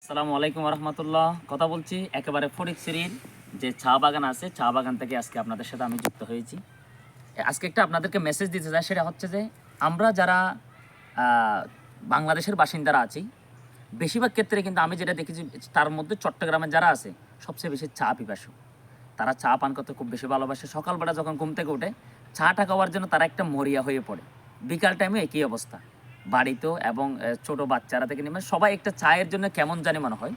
আসসালামু আলাইকুম রহমতুল্লাহ। কথা বলছি একেবারে ফটিকছড়ির যে চা বাগান আছে, চা বাগান থেকে আজকে আপনাদের সাথে আমি যুক্ত হয়েছি। আজকে একটা আপনাদেরকে মেসেজ দিতে চাই, সেটা হচ্ছে যে আমরা যারা বাংলাদেশের বাসিন্দারা আছি, বেশিরভাগ ক্ষেত্রে কিন্তু আমি যেটা দেখেছি তার মধ্যে চট্টগ্রামের যারা আছে সবচেয়ে বেশি চা পিপাসু। তারা চা পান করতে খুব বেশি ভালোবাসে। সকালবেলা যখন ঘুম থেকে উঠে চাটা খাওয়ার জন্য তারা একটা মরিয়া হয়ে পড়ে। বিকাল টাইমে একই অবস্থা বাড়িতেও, এবং ছোট বাচ্চারা থেকে নিয়ে সবাই একটা চায়ের জন্য কেমন জানি মনে হয়।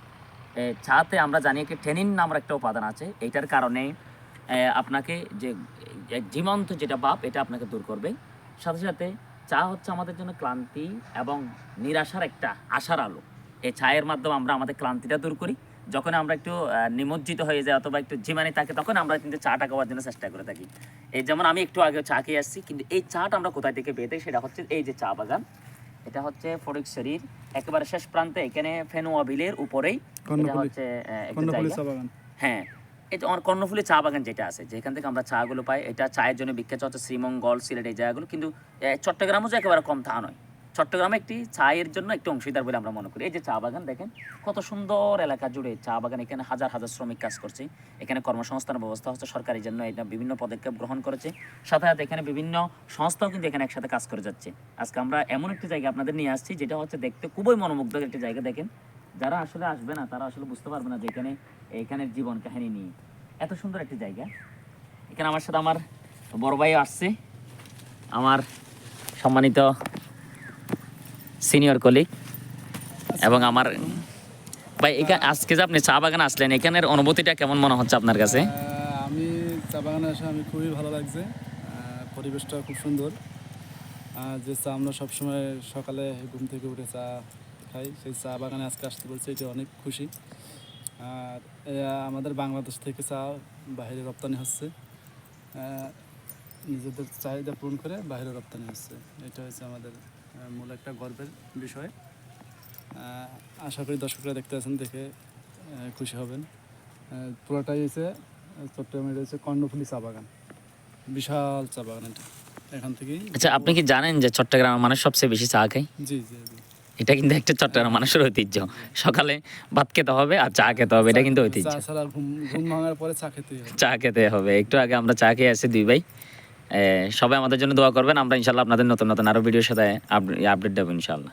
চাতে আমরা জানি কি টেনিন নামের একটা উপাদান আছে, এইটার কারণে আপনাকে যে জীবন্ত যেটা ভাব এটা আপনাকে দূর করবে। সাথে সাথে চা হচ্ছে আমাদের জন্য ক্লান্তি এবং নিরাশার একটা আশার আলো। এই চায়ের মাধ্যমে আমরা আমাদের ক্লান্তিটা দূর করি। যখন আমরা একটু নিমজ্জিত হয়ে যাই অথবা একটু ঝিমানি থাকে, তখন আমরা কিন্তু চাটা খাওয়ার জন্য চেষ্টা করে থাকি। এই যেমন আমি একটু আগে চা খেয়ে আসছি, কিন্তু এই চাটা আমরা কোথায় থেকে পেয়ে থাকি সেটা হচ্ছে এই যে চা বাগান। এটা হচ্ছে ফটিকছড়ির একেবারে শেষ প্রান্তে, এখানে ফেনুয়া বিলের উপরেই এটা হচ্ছে একটা জায়গা। হ্যাঁ, এই যে আমার কর্ণফুলী চা বাগান যেটা আছে, যেখান থেকে আমরা চাগুলো পাই, এটা চায়ের জন্য বিখ্যাত হচ্ছে শ্রীমঙ্গল, সিলেট এই জায়গাগুলো। কিন্তু চট্টগ্রামও যে একেবারে কম তা নয়। চট্টগ্রামে একটি চায়ের জন্য একটি অংশীদার বলে আমরা মনে করি। এই যে চা বাগান দেখেন, কত সুন্দর এলাকা জুড়ে চা বাগান। এখানে হাজার হাজার শ্রমিক কাজ করছে। এখানে কর্মসংস্থানের ব্যবস্থা হচ্ছে সরকারের জন্য, এটা বিভিন্ন পদক্ষেপ গ্রহণ করেছে। সাথে সাথে এখানে বিভিন্ন সংস্থাও কিন্তু এখানে একসাথে কাজ করে যাচ্ছে। আজকে আমরা এমন একটি জায়গা আপনাদের নিয়ে আসছি যেটা হচ্ছে দেখতে খুবই মনোমুগ্ধকর একটি জায়গা। দেখেন, যারা আসলে আসবে না তারা আসলে বুঝতে পারবে না যে এখানের জীবন কাহিনী নিয়ে এত সুন্দর একটি জায়গা। এখানে আমার সাথে আমার বড় ভাই আসছে, আমার সম্মানিত সিনিয়র কলিগ, এবং আমার ভাই এখানে আজকে যে আপনি চা বাগানে আসলেন, এখানের অনুভূতিটা কেমন মনে হচ্ছে আপনার কাছে? আমি চা বাগানে এসে আমি খুবই ভালো লাগছে। পরিবেশটা খুব সুন্দর। যে চা আমরা সবসময় সকালে ঘুম থেকে উঠে চা খাই, সেই চা বাগানে আজকে আসতে বলছি, এটা অনেক খুশি। আর আমাদের বাংলাদেশ থেকে চা বাইরে রপ্তানি হচ্ছে, নিজেদের চাহিদা পূরণ করে বাইরে রপ্তানি হচ্ছে। এটা হচ্ছে আমাদের মূল একটা গর্বের বিষয়। আশা করি দর্শকরা দেখতে আছেন, দেখে খুশি হবেন। পুরোটাই হচ্ছে চট্টগ্রামের হচ্ছে কর্ণফুলী চা বাগান, বিশাল চা বাগান এটা। এখান থেকেই আচ্ছা, আপনি কি জানেন যে চট্টগ্রামের মানুষ সবচেয়ে বেশি চা খায়? জি জি জি। এটা কিন্তু একটা চট্টগ্রাম মানুষের ঐতিহ্য। সকালে ভাত খেতে হবে আর চা খেতে হবে, এটা কিন্তু ঐতিহ্য। চা ছাড়া ঘুম ভাঙার পরে চা খেতে হবে। চা খেতে হবে। একটু আগে আমরা চা খেয়ে আসছি দুই ভাই। সবাই আমাদের জন্য দোয়া করবেন। আমরা ইনশাল্লাহ আপনাদের নতুন নতুন আরো ভিডিওর সাথে আপডেট দেবো ইনশাল্লাহ।